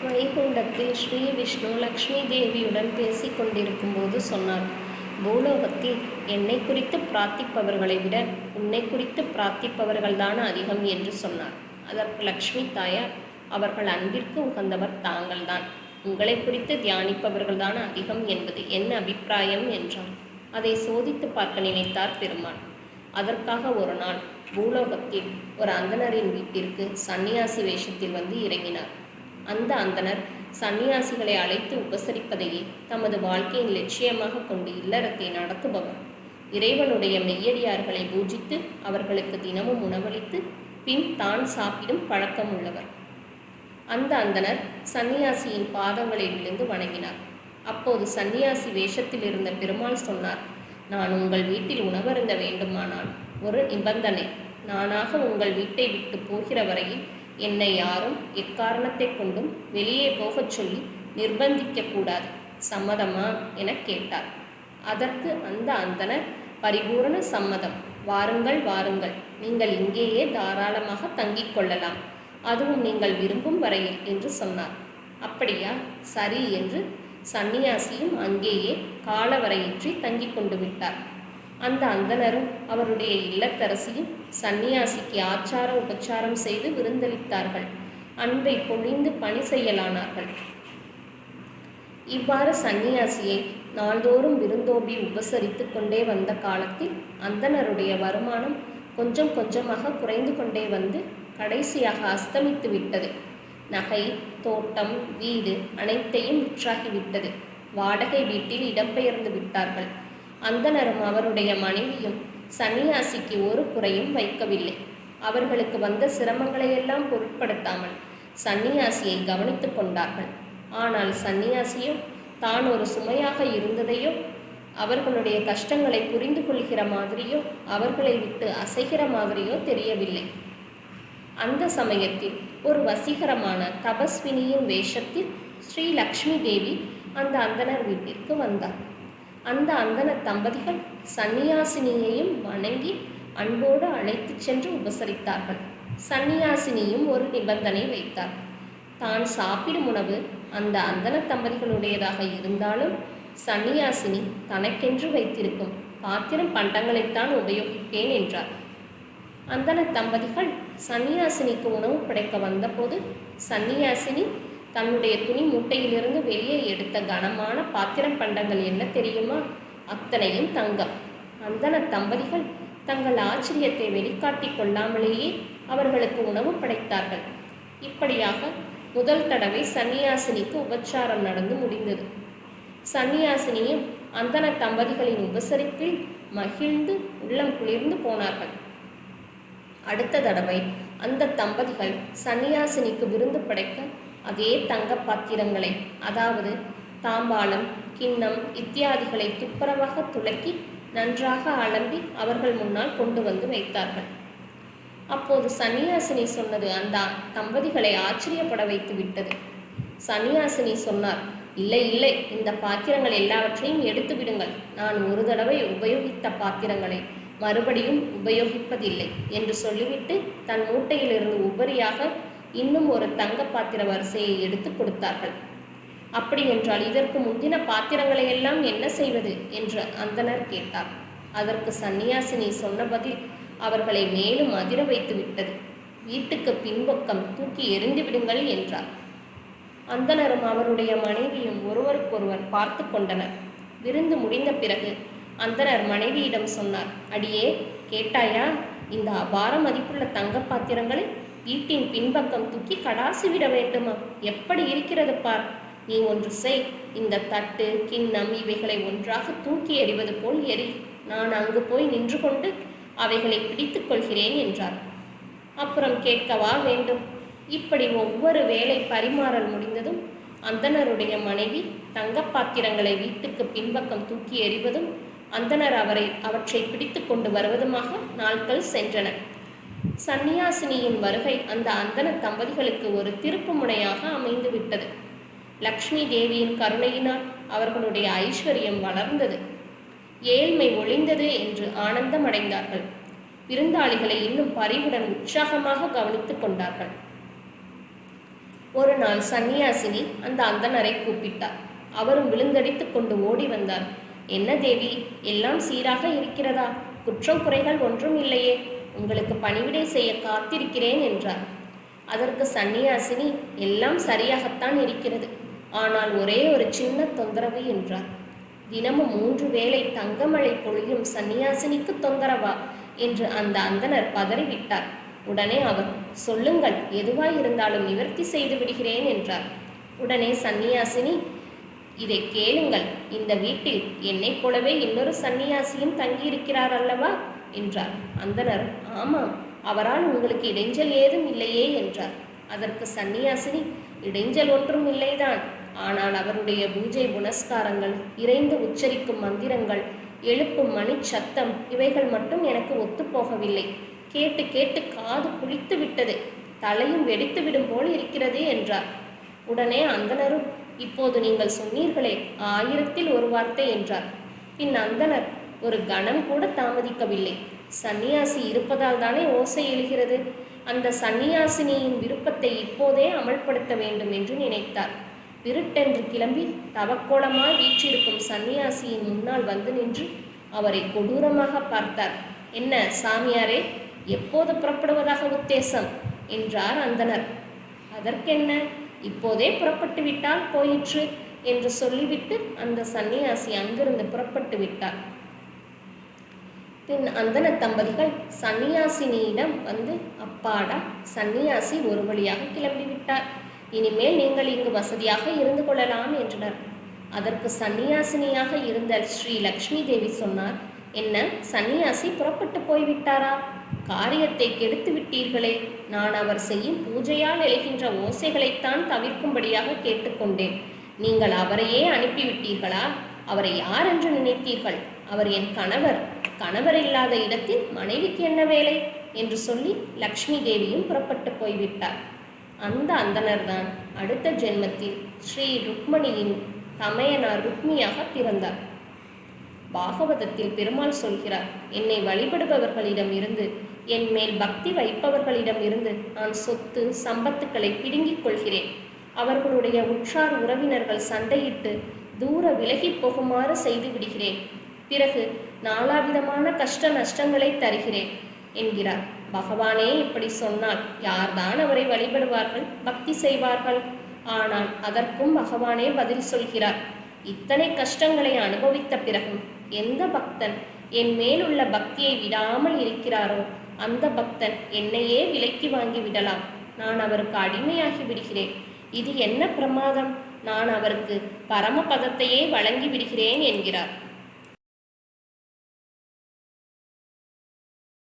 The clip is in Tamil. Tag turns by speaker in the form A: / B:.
A: வைகுண்டத்தில் ஸ்ரீ விஷ்ணு லக்ஷ்மி தேவியுடன் பேசிக் கொண்டிருக்கும்போது சொன்னார், பூலோகத்தில் என்னை குறித்து பிரார்த்திப்பவர்களை விட உன்னை குறித்து பிரார்த்திப்பவர்கள்தான் அதிகம் என்று சொன்னார். அதற்கு லக்ஷ்மி தாயார், அவர்கள் அன்பிற்கு உகந்தவர் தாங்கள்தான். உங்களை குறித்து தியானிப்பவர்கள்தான் அதிகம் என்பது என் அபிப்பிராயம் என்றார். அதை சோதித்து பார்க்க நினைத்தார் பெருமாள். அதற்காக ஒரு நாள் பூலோகத்தில் ஒரு அந்தணரின் வீட்டிற்கு சந்நியாசி வேஷத்தில் வந்து இறங்கினார். அந்த அந்தணர் சந்நியாசிகளை அழைத்து உபசரிப்பதையே தமது வாழ்க்கையின் லட்சியமாக கொண்டு இல்லறத்தை நடத்துபவர். இறைவனுடைய மெய்யடியார்களை பூஜித்து அவர்களுக்கு தினமும் உணவளித்து பின் தான் சாப்பிடும் பழக்கம் உள்ளவர். அந்த அந்தணர் சந்நியாசியின் பாதங்களை விழுந்து வணங்கினார். அப்போது சந்நியாசி வேஷத்தில் இருந்த பெருமாள் சொன்னார், நான் உங்கள் வீட்டில் உணவருந்த வேண்டுமானால் ஒரு நிபந்தனை. நானாக உங்கள் வீட்டை விட்டு போகிற வரையில் என்னை யாரும் எக்காரணத்தை கொண்டும் வெளியே போகச் சொல்லி நிர்பந்திக்கக்கூடாது. சம்மதமா என கேட்டார். அதற்கு அந்த அந்தணர், பரிபூரண சம்மதம். வாருங்கள் வாருங்கள், நீங்கள் இங்கேயே தாராளமாக தங்கிக் கொள்ளலாம், அதுவும் நீங்கள் விரும்பும் வரையில் என்று சொன்னார். அப்படியா, சரி என்று சந்நியாசியும் அங்கேயே காலவரையின்றி தங்கிக் கொண்டு விட்டார். அந்த அந்தணரும் அவருடைய இல்லத்தரசியும் சந்நியாசிக்கு ஆச்சார உபச்சாரம் செய்து விருந்தளித்தார்கள். அன்பை பொழிந்து பணி செய்யலானார்கள். இவ்வாறு சந்நியாசியை நாள்தோறும் விருந்தோம்பி உபசரித்து கொண்டே வந்த காலத்தில் அந்தணருடைய வருமானம் கொஞ்சம் கொஞ்சமாக குறைந்து கொண்டே வந்து கடைசியாக அஸ்தமித்து விட்டது. நகை, தோட்டம், வீடு அனைத்தையும் விற்றாகிவிட்டது. வாடகை வீட்டில் இடம்பெயர்ந்து விட்டார்கள். அந்தணரும் அவருடைய மனைவியும் சந்நியாசிக்கு ஒரு குறையும் வைக்கவில்லை. அவர்களுக்கு வந்த சிரமங்களையெல்லாம் பொருட்படுத்தாமல் சந்நியாசியை கவனித்து கொண்டார்கள். ஆனால் சந்நியாசியோ தான் ஒரு சுமையாக இருந்ததையோ, அவர்களுடைய கஷ்டங்களை புரிந்து கொள்கிற மாதிரியோ, அவர்களை விட்டு அசைகிற மாதிரியோ தெரியவில்லை. அந்த சமயத்தில் ஒரு வசீகரமான தபஸ்வினியின் வேஷத்தில் ஸ்ரீ லக்ஷ்மி தேவி அந்த அந்தணர் வீட்டிற்கு வந்தார். அந்த அந்தண தம்பதிகள் சந்நியாசினியையும் வணங்கி அன்போடு அழைத்து சென்று உபசரித்தார்கள். சந்நியாசினியும் ஒரு நிபந்தனை வைத்தார். தான் சாப்பிடும் உணவு அந்த அந்தண தம்பதிகளுடையதாக இருந்தாலும் சந்நியாசினி தனக்கென்று வைத்திருக்கும் பாத்திரம் பண்டங்களைத்தான் உபயோகிப்பேன் என்றார். அந்தண தம்பதிகள் சந்நியாசினிக்கு உணவு படைக்க வந்தபோது சந்நியாசினி தன்னுடைய துணி மூட்டையிலிருந்து வெளியே எடுத்த கனமான பாத்திரம் பண்டங்கள் என்ன தெரியுமா? அத்தனையும் தங்கம். அந்தண தம்பதிகள் தங்கள் ஆச்சரியத்தை வெளிக்காட்டி கொள்ளாமலேயே அவர்களுக்கு உணவு படைத்தார்கள். இப்படியாக முதல் தடவை சந்நியாசினிக்கு உபச்சாரம் நடந்து முடிந்தது. சந்நியாசினியும் அந்தண தம்பதிகளின் உபசரிப்பில் மகிழ்ந்து உள்ளம் குளிர்ந்து போனார்கள். அடுத்த தடவை அந்த தம்பதிகள் சந்நியாசினிக்கு விருந்து படைக்க அதே தங்க பாத்திரங்களை, அதாவது தாம்பாளம், கிண்ணம் இத்தியாதிகளை துப்புரவாக துலக்கி நன்றாக அலம்பி அவர்கள் முன்னால் கொண்டு வந்து வைத்தார்கள். அப்போது சந்நியாசினி சொன்னது அந்த தம்பதிகளை ஆச்சரியப்பட வைத்து விட்டது. சந்நியாசினி சொன்னார், இல்லை இல்லை, இந்த பாத்திரங்கள் எல்லாவற்றையும் எடுத்து விடுங்கள். நான் ஒரு தடவை உபயோகித்த பாத்திரங்களை மறுபடியும் உபயோகிப்பதில்லை என்று சொல்லிவிட்டு தன் மூட்டையிலிருந்து உபரியாக இன்னும் ஒரு தங்க பாத்திர வரிசையை எடுத்து கொடுத்தார்கள். அப்படி என்றால் இதற்கு முந்தின பாத்திரங்களை எல்லாம் என்ன செய்வது என்று அந்தணர் கேட்டார். அதற்கு சந்நியாசினி சொன்ன பதில் அவர்களை மேலும் அதிர வைத்து விட்டது. வீட்டுக்கு பின்பக்கம் தூக்கி எறிந்து விடுங்கள் என்றார். அந்தணரும் அவருடைய மனைவியும் ஒருவருக்கொருவர் பார்த்து கொண்டனர். விருந்து முடிந்த பிறகு அந்தணர் மனைவியிடம் சொன்னார், அடியே கேட்டாயா, இந்த அபார மதிப்புள்ள தங்க பாத்திரங்களை வீட்டின் பின்பக்கம் தூக்கி கடாசி விட வேண்டுமா? எப்படி இருக்கிறது பார். நீ ஒன்று செய், இந்த தட்டு, கிண்ணம் இவைகளை ஒன்றாக தூக்கி எறிவது போல் எறி. நான் அங்கு போய் நின்று கொண்டு அவைகளை பிடித்து கொள்கிறேன் என்றார். அப்புறம் கேட்கவா வேண்டும்? இப்படி ஒவ்வொரு வேலை பரிமாறல் முடிந்ததும் அந்தணருடைய மனைவி தங்கப்பாத்திரங்களை வீட்டுக்கு பின்பக்கம் தூக்கி எறிவதும் அந்தணர் அவற்றை பிடித்து கொண்டு வருவதுமாக நாட்கள் சென்றன. சந்நியாசினியின் வருகை அந்த அந்தண தம்பதிகளுக்கு ஒரு திருப்பு முனையாக அமைந்து விட்டது. லக்ஷ்மி தேவியின் கருணையினால் அவர்களுடைய ஐஸ்வர்யம் வளர்ந்தது, ஏழ்மை ஒழிந்தது என்று ஆனந்தம் அடைந்தார்கள். விருந்தாளிகளை இன்னும் பரிவுடன் உற்சாகமாக கவனித்துக் கொண்டார்கள். ஒரு நாள் சந்நியாசினி அந்த அந்தணரை கூப்பிட்டார். அவரும் விழுந்தடித்து கொண்டு ஓடி வந்தார். என்ன தேவி, எல்லாம் சீராக இருக்கிறதா? குற்றம் குறைகள் ஒன்றும் இல்லையே? உங்களுக்கு பணிவிடை செய்ய காத்திருக்கிறேன் என்றார். அதற்கு சந்நியாசினி, எல்லாம் சரியாகத்தான் இருக்கிறது, ஆனால் ஒரே ஒரு சின்ன தொந்தரவு என்றார். தினமும் 3 வேளை தங்கமழை பொழியும் சந்நியாசினிக்கு தொந்தரவா என்று அந்த அந்தணர் பதறிவிட்டார். உடனே அவர், சொல்லுங்கள், எதுவாயிருந்தாலும் நிவர்த்தி செய்து விடுகிறேன் என்றார். உடனே சந்நியாசினி, இதை கேளுங்கள், இந்த வீட்டில் என்னைப் போலவே இன்னொரு சந்நியாசியும் தங்கியிருக்கிறார் அல்லவா என்றார். அந்தணர், ஆமாம், அவரால் உங்களுக்கு இடைஞ்சல் ஏதும் இல்லையே என்றார். அதற்கு சந்நியாசினி, இடைஞ்சல் ஒன்றும் இல்லைதான், ஆனால் அவருடைய பூஜை புனஸ்காரங்கள், இறைந்து உச்சரிக்கும் மந்திரங்கள், எழுப்பும் மணி சத்தம், இவைகள் மட்டும் எனக்கு ஒத்துப்போகவில்லை. கேட்டு கேட்டு காது புளித்து விட்டது, தலையும் வெடித்து விடும் போல் இருக்கிறது என்றார். உடனே அந்தணரும், இப்போது நீங்கள் சொன்னீர்களே, 1000ல் ஒரு வார்த்தை என்றார். பின் அந்தணர் ஒரு கணம் கூட தாமதிக்கவில்லை. சந்நியாசி இருப்பதால் தானே ஓசை எழுகிறது, அந்த சந்நியாசினியின் விருப்பத்தை இப்போதே அமல்படுத்த வேண்டும் என்று நினைத்தார். விருட்டென்று கிளம்பி தவக்கோலமாய் வீற்றிருக்கும் சந்நியாசியின் முன்னால் வந்து நின்று அவரை கொடூரமாக பார்த்தார். என்ன சாமியாரே, எப்போது புறப்படுவதாக உத்தேசம் என்றார் அந்தணர். அதற்கென்ன, இப்போதே புறப்பட்டு விட்டால் போயிற்று என்று சொல்லிவிட்டு அந்த சந்நியாசி அங்கிருந்து புறப்பட்டு விட்டார். பின் அந்தண தம்பதிகள் சந்நியாசினியிடம் வந்து, அப்பாடா, சந்நியாசி ஒரு வழியாக கிளம்பிவிட்டார், இனிமேல் நீங்கள் இங்கு வசதியாக இருந்து கொள்ளலாம் என்றனர். அதற்கு சந்நியாசினியாக இருந்த ஸ்ரீ லக்ஷ்மி தேவி சொன்னார், என்ன, சந்நியாசி புறப்பட்டு போய்விட்டாரா? காரியத்தை கெடுத்து விட்டீர்களே. நான் அவர் செய்யும் பூஜையால் எழுகின்ற ஓசைகளைத்தான் தவிர்க்கும்படியாக கேட்டுக்கொண்டேன். நீங்கள் அவரையே அனுப்பிவிட்டீர்களா? அவரை யார் என்று நினைத்தீர்கள்? அவர் என் கணவர். கணவர் இல்லாத இடத்தில் மனைவிக்கு என்ன வேலை என்று சொல்லி லக்ஷ்மி தேவியும் புறப்பட்டு போய்விட்டார். அந்த அந்தணர்தான் அடுத்த ஜென்மத்தில் ஸ்ரீ ருக்மணியின் தமையனார் ருக்மியாக பிறந்தார். பாகவதத்தில் பெருமாள் சொல்கிறார், என்னை வழிபடுபவர்களிடம் இருந்து, என் மேல் பக்தி வைப்பவர்களிடம் இருந்து நான் சொத்து சம்பத்துக்களை பிடுங்கிக் கொள்கிறேன். அவர்களுடைய உற்றார் உறவினர்கள் சண்டையிட்டு தூர விலகி போகுமாறு செய்து விடுகிறேன். பிறகு நாலாவிதமான கஷ்ட நஷ்டங்களை தருகிறேன் என்கிறார். பகவானே இப்படி சொன்னால் யார்தான் அவரை வழிபடுவார்கள், பக்தி செய்வார்கள்? ஆனால் அதற்கும் பகவானே பதில் சொல்கிறார். இத்தனை கஷ்டங்களை அனுபவித்த பிறகும் எந்த பக்தன் என் மேலுள்ள பக்தியை விடாமல் இருக்கிறாரோ அந்த பக்தன் என்னையே விலைக்கு வாங்கி விடலாம். நான் அவருக்கு அடிமையாகி விடுகிறேன். இது என்ன பிரமாதம்? நான் அவருக்கு பரமபதத்தையே வழங்கி விடுகிறேன் என்கிறார்.